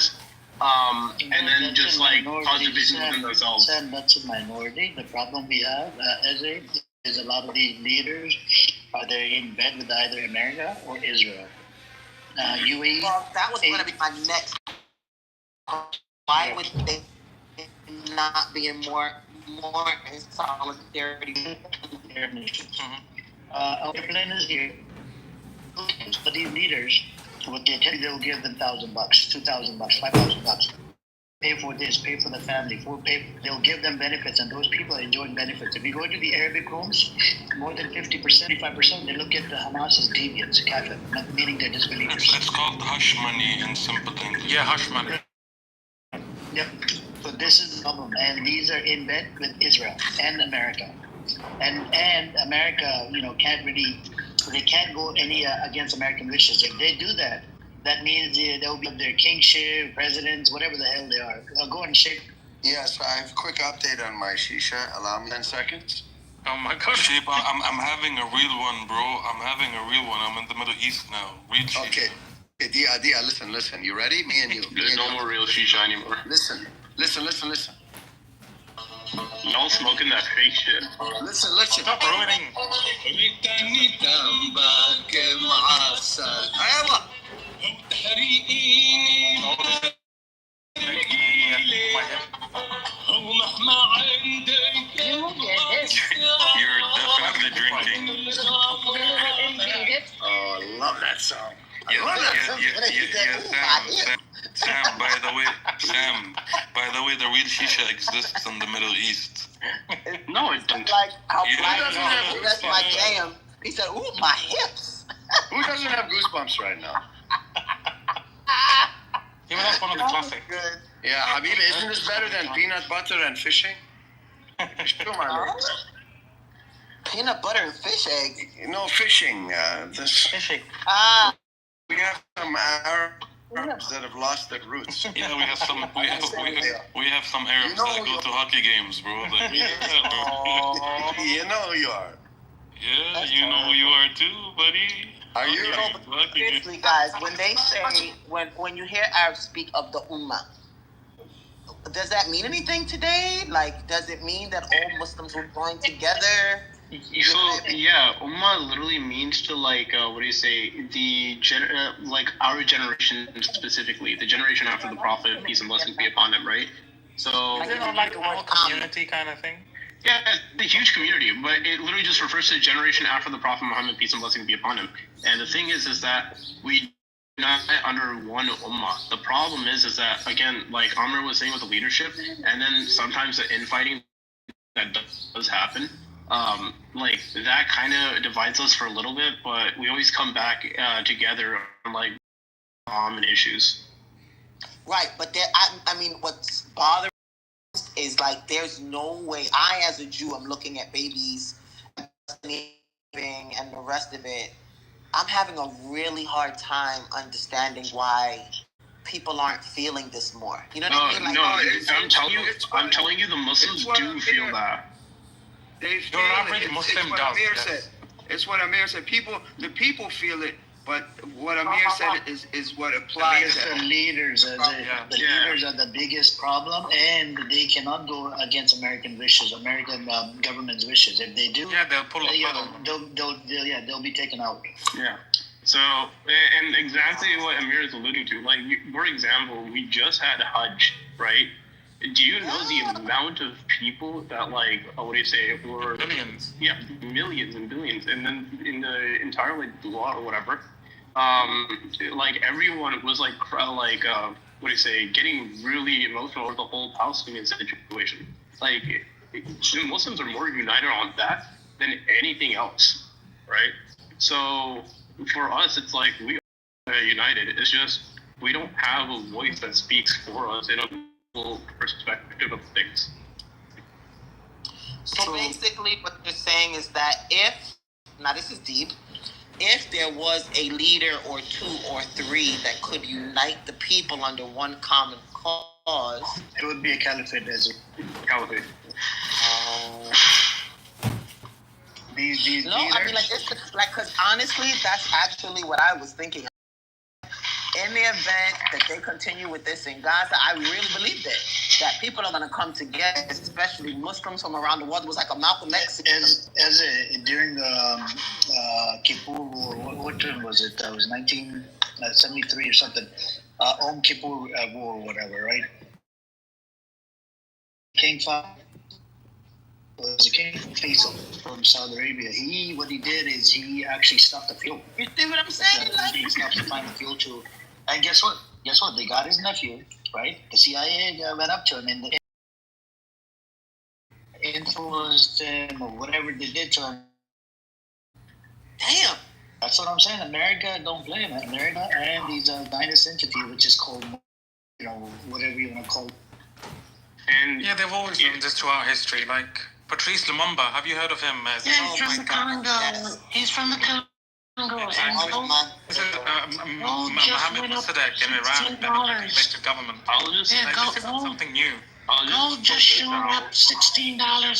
this. And then just like cause division within themselves. That's a minority. The problem we have, is a lot of these leaders are they in bed with either America or Israel. UAE. Well, that was going to be my next. Why would they not be in more in solidarity? Our plan is here. But these leaders, what they tell you, they'll give them $1,000, $2,000, $5,000. Pay for this, pay for the family, they'll give them benefits, and those people are enjoying benefits. If you go to the Arabic homes, more than 50%, 55%, they look at the Hamas as deviants, kafir, meaning they're disbelievers. It's called hush money in simple English. Yeah, hush money. Yep. So this is the problem, and these are in bed with Israel and America, and America, they can't go any against American wishes. If they do that, that means they'll be their kingship, presidents, whatever the hell they are. I'll go and shake. Yes, I have a quick update on my shisha. Allow me 10 seconds. Oh my God. Sheba, I'm having a real one, bro. I'm having a real one. I'm in the Middle East now. Real shisha. Okay. Dia, listen. You ready? Me and you. There's no more real shisha anymore. Listen. No smoking that fake shit. Listen. Stop ruining. You're definitely drinking. Oh, I love that song. Sam, by the way, the real shisha exists in the Middle East. No, it doesn't. Like how Yeah, that's my jam. He said, "Ooh, my hips." Who doesn't have goosebumps right now? Even that's one of the classics. Good. Yeah, Habibi, isn't this better than peanut butter and fishing? Come on. Peanut butter and fish eggs. No, fishing. Fishing. We have some Arabs that have lost their roots. Yeah, we have some Arabs that go to hockey games, bro. Like, You know you are. yeah, That's you know who you are too, buddy. Are you? Seriously, guys, when they say when you hear Arabs speak of the Ummah, does that mean anything today? Like, does it mean that all Muslims will join together? So yeah, Ummah literally means to like like our generation specifically, the generation after the Prophet, peace and blessings be upon him, right? So Is it not like a whole community kind of thing? yeah, it's a huge community, but it literally just refers to the generation after the Prophet Muhammad, peace and blessings be upon him. And the thing is that we not under one ummah. The problem is that again, like Amr was saying with the leadership, and then sometimes the infighting that does happen. Like that kind of divides us for a little bit, but we always come back together on like common issues. Right, but there, I mean, what's bothering is like there's no way. I, as a Jew, I'm looking at babies and the rest of it. I'm having a really hard time understanding why people aren't feeling this more. You know what I mean? Like, I'm telling you, the Muslims do feel that. They feel Your it. average Muslim It's what does, Amir yes. said. It's what Amir said. The people feel it, but what Amir said is what applies. The leaders are leaders are the biggest problem, and they cannot go against American wishes, American government's wishes. If they do, Yeah, they'll pull a they'll be taken out. Yeah. So, and exactly what Amir is alluding to, like, for example, we just had Hajj, right? Do you know the amount of people that, like, were... Billions. Yeah, millions and billions. And then in the entire, like, law or whatever, like, everyone was, getting really emotional over the whole Palestinian situation. Like, Muslims are more united on that than anything else, right? So, for us, it's like we are united. It's just we don't have a voice that speaks for us in a full perspective of things. so basically, what you're saying is that now this is deep, if there was a leader or two or three that could unite the people under one common cause, It would be a caliphate, Caliphate. These no, leaders, I mean, like, it's like, because honestly, that's actually what I was thinking. in the event that they continue with this in Gaza, I really believe that people are going to come together, especially Muslims from around the world. It was like a Malcolm X. During the Kippur War, what term was it? That was 1973 or something. Kippur War or whatever, right? King was the King Faisal from Saudi Arabia. What he did is he actually stopped the fuel. You see what I'm saying? He stopped supplying the fuel to, and guess what? They got his nephew, right? The CIA went up to him and influenced him or whatever they did to him. Damn. That's what I'm saying. America, don't blame it. America and these Zionist entity, which is called, whatever you want to call it. And Yeah, they've always done this throughout history. Like Patrice Lumumba, have you heard of him? He's from the Congo. Yes. He's from the Congo. Exactly. This is Mohammed Mossadegh in Iran that elected government. I'll just Yeah, Like, this isn't something new. Gold just showed up $16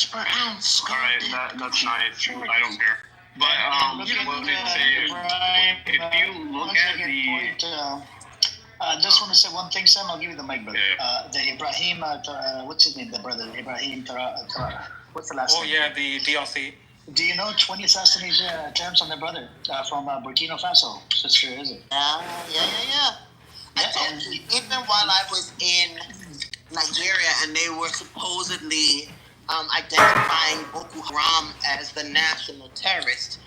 per ounce. All right, that's nice. I don't care. But what they say, if you look at the I just want to say one thing, Sam. I'll give you the mic, brother. Yeah. The Ibrahim, what's his name? The brother, Ibrahim what's the last Oh name? yeah, the DRC. Do you know 20 assassination attempts on their brother from Burkina Faso? Sister, is it? Yeah. I told you, even while I was in Nigeria and they were supposedly identifying Boko Haram as the national terrorist,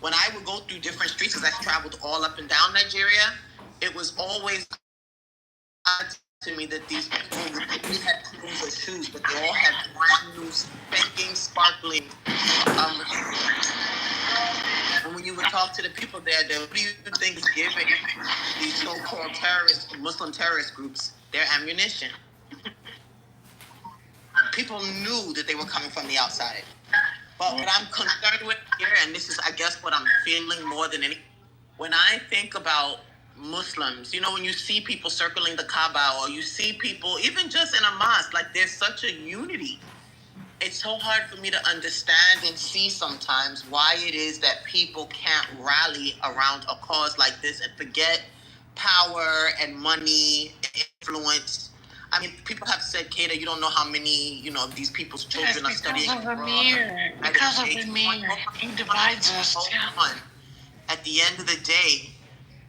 when I would go through different streets, because I traveled all up and down Nigeria, it was always odd to me that these people really had clothes or shoes, but they all had brand new, spanking, sparkling. And when you would talk to the people there, what do you think is giving these so-called terrorists, Muslim terrorist groups, their ammunition? People knew that they were coming from the outside. But what I'm concerned with here, and this is, I guess, what I'm feeling more than anything, when I think about Muslims, when you see people circling the Kaaba, or you see people, even just in a mosque, like there's such a unity. It's so hard for me to understand and see sometimes why it is that people can't rally around a cause like this and forget power and money, influence. I mean, people have said, Kata, you don't know how many, these people's children are studying abroad. Because of the mirror. He divides us. Yeah. At the end of the day,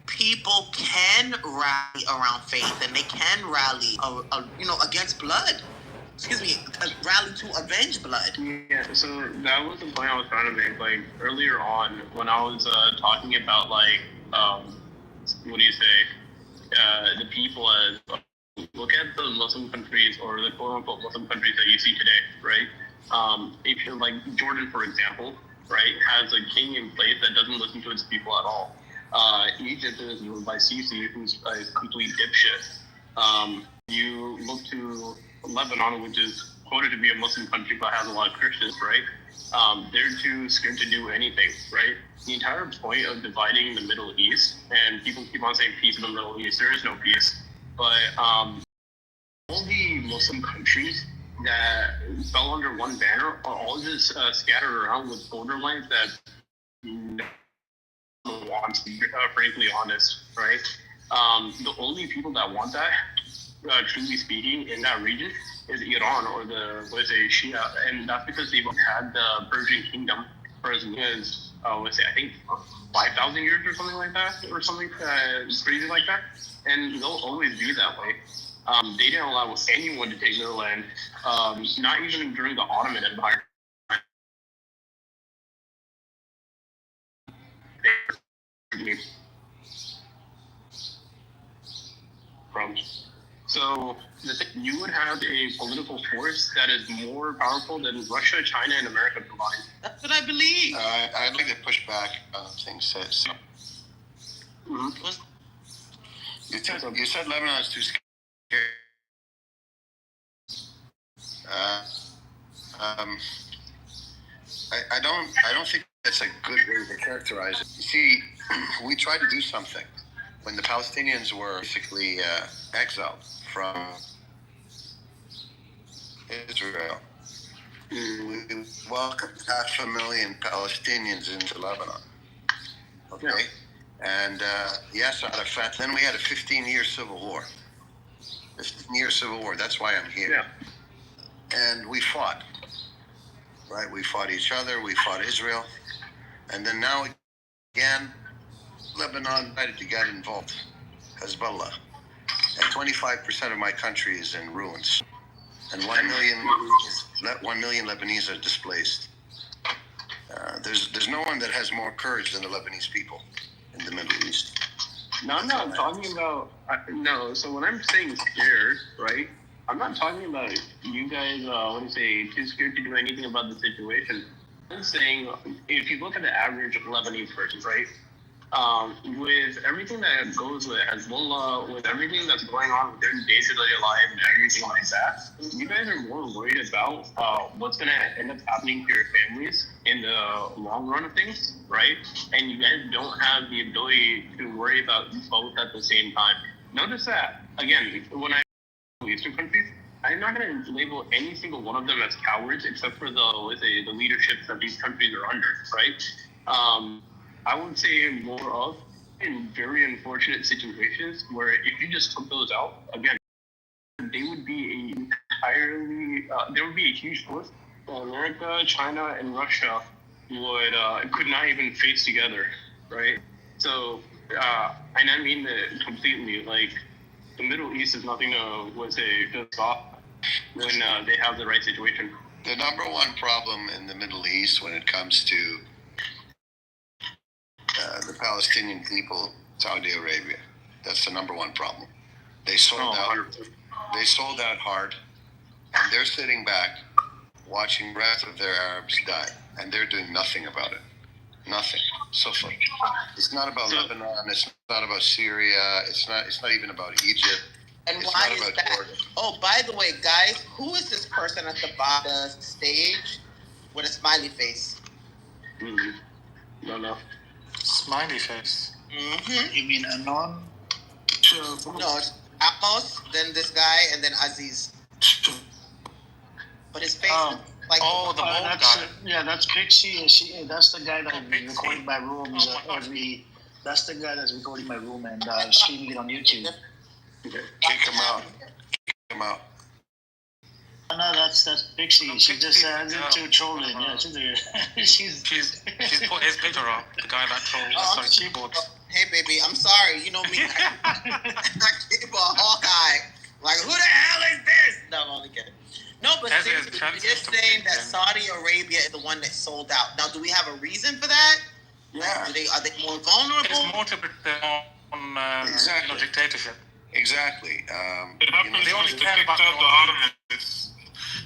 people can rally around faith, and they can rally, against blood. Rally to avenge blood. Yeah, so that was the point I was trying to make. Like earlier on, when I was talking about what do you say, the people as look at the Muslim countries or the quote unquote Muslim countries that you see today, right? If you're like Jordan, for example, right, has a king in place that doesn't listen to its people at all. Egypt is ruled by Sisi, who's a complete dipshit. You look to Lebanon, which is quoted to be a Muslim country but has a lot of Christians, right? They're too scared to do anything, right? The entire point of dividing the Middle East, and people keep on saying peace in the Middle East, there is no peace. But all the Muslim countries that fell under one banner are all just scattered around with borderlines that no one wants, to be frankly honest, right? The only people that want that, truly speaking, in that region is Iran or Shia, and that's because they've had the Persian kingdom for as long as, I think 5,000 years or something like that, or something crazy like that, and they'll always be that way. They didn't allow anyone to take their land, not even during the Ottoman Empire. So you would have a political force that is more powerful than Russia, China, and America combined. That's what I believe. I'd like to push back on things that you said Lebanon is too scared. I don't think that's a good way to characterize it. You see, we tried to do something when the Palestinians were basically exiled from Israel. We welcomed 500,000 Palestinians into Lebanon. Okay, And Yasser Arafat. Then we had a 15-year civil war. 15-year civil war. That's why I'm here. Yeah. And we fought. Right? We fought each other. We fought Israel. And then now again, Lebanon decided to get involved. Hezbollah. And 25% of my country is in ruins. And 1 million Lebanese are displaced. There's no one that has more courage than the Lebanese people in the Middle East. No, I'm not talking about. No, so when I'm saying scared, right? I'm not talking about you guys. What do you say? Too scared to do anything about the situation. I'm saying if you look at the average Lebanese person, right? With everything that goes with Hezbollah, with everything that's going on with their day-to-day life and everything like that, you guys are more worried about what's going to end up happening to your families in the long run of things, right? And you guys don't have the ability to worry about both at the same time. Notice that, again, when I go to Eastern countries, I'm not going to label any single one of them as cowards except for the leaderships that these countries are under, right? I would say more of in very unfortunate situations where if you just took those out, again, they would be there would be a huge force. America, China, and Russia could not even face together, right? So, and I mean that completely. Like, the Middle East is nothing to say just off when they have the right situation. The number one problem in the Middle East when it comes to the Palestinian people, Saudi Arabia. That's the number one problem. They sold out. 100%. They sold out hard, and they're sitting back, watching the rest of their Arabs die, and they're doing nothing about it. Nothing. So far, it's not about Lebanon. It's not about Syria. It's not even about Egypt. And it's why not is about that? Jordan. Oh, by the way, guys, who is this person at the bottom of the stage with a smiley face? No. Smiley face. You mean Anon? No, it's Amos, then this guy, and then Aziz. But his face is like the bald guy. Yeah, that's Pixie. That's the guy that's recording my rooms That's the guy that's recording my room and streaming it on YouTube. Kick him out. Kick him out. No, that's Pixie. She just into trolling. Yeah, she's put his picture up. The guy that trolls keyboards. Hey, baby, I'm sorry. You know me. I keep a Hawkeye. Like, who the hell is this? No, I'm only kidding. No, but seriously, you're saying that Saudi Arabia is the one that sold out. Now, do we have a reason for that? Yeah. Like, are they more vulnerable? It's more to on exactly. Dictatorship. Exactly. It happens they only they care kicked about out the Ottomans.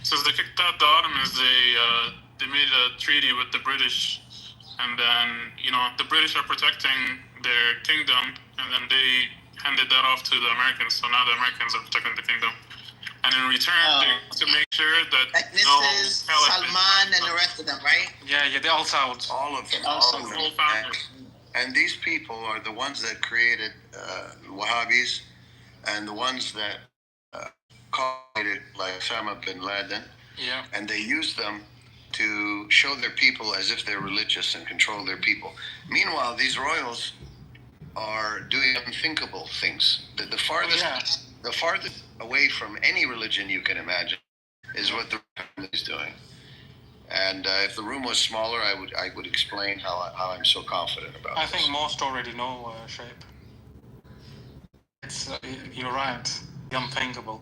Since they kicked out the Ottomans, they made a treaty with the British, and then the British are protecting their kingdom, and then they handed that off to the Americans. So now the Americans are protecting the kingdom, and in return, they have to make sure that this is Salman and the rest of them, right? Yeah, they're all Saudis. All of them. whole family. And these people are the ones that created Wahhabis, and the ones that created like Osama bin Laden. Yeah. And they use them to show their people as if they're religious and control their people. Meanwhile, these royals are doing unthinkable things. The farthest away from any religion you can imagine is what the family is doing. And if the room was smaller, I would explain how I'm so confident about it. I think most already know, Shape. It's you're right. The unthinkable.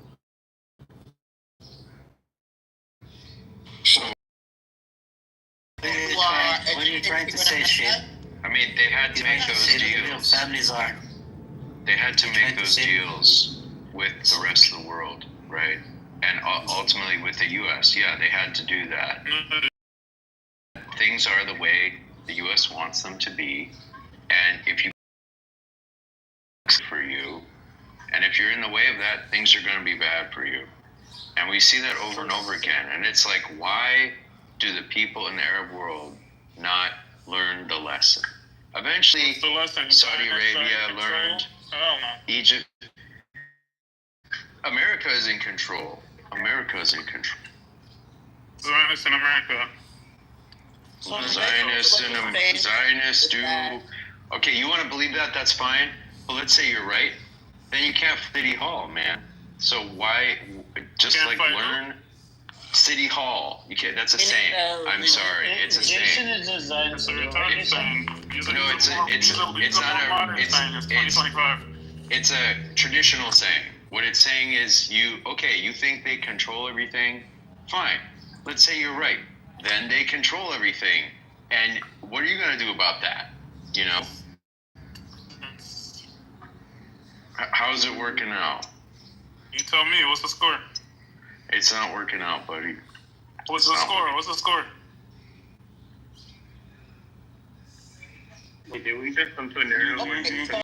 So, What are you trying to say, shit? I mean, they had to make those deals. Families are. They had to make those deals with the rest of the world, right? And ultimately with the U.S. Yeah, they had to do that. Things are the way the U.S. wants them to be, and if you for you, and if you're in the way of that, things are going to be bad for you. And we see that over and over again. And it's like, why do the people in the Arab world not learn the lesson? Eventually, Saudi Arabia learned. Egypt. America is in control. America is in control. Zionists in America. Zionists do Okay, you want to believe that? That's fine. But let's say you're right. Then you can't City Hall, man. So why? Just like learn City Hall. You can't. That's a saying. I'm sorry. It's a Jason saying. is designed. It's a retarded saying. No, it's not a. modern saying. It's 2025. It's a traditional saying. What it's saying is you think they control everything. Fine. Let's say you're right. Then they control everything. And what are you going to do about that? You know? How's it working out? You tell me. What's the score? It's not working out, buddy. What's the score? What's the score? Did we just come to a narrative? Okay, so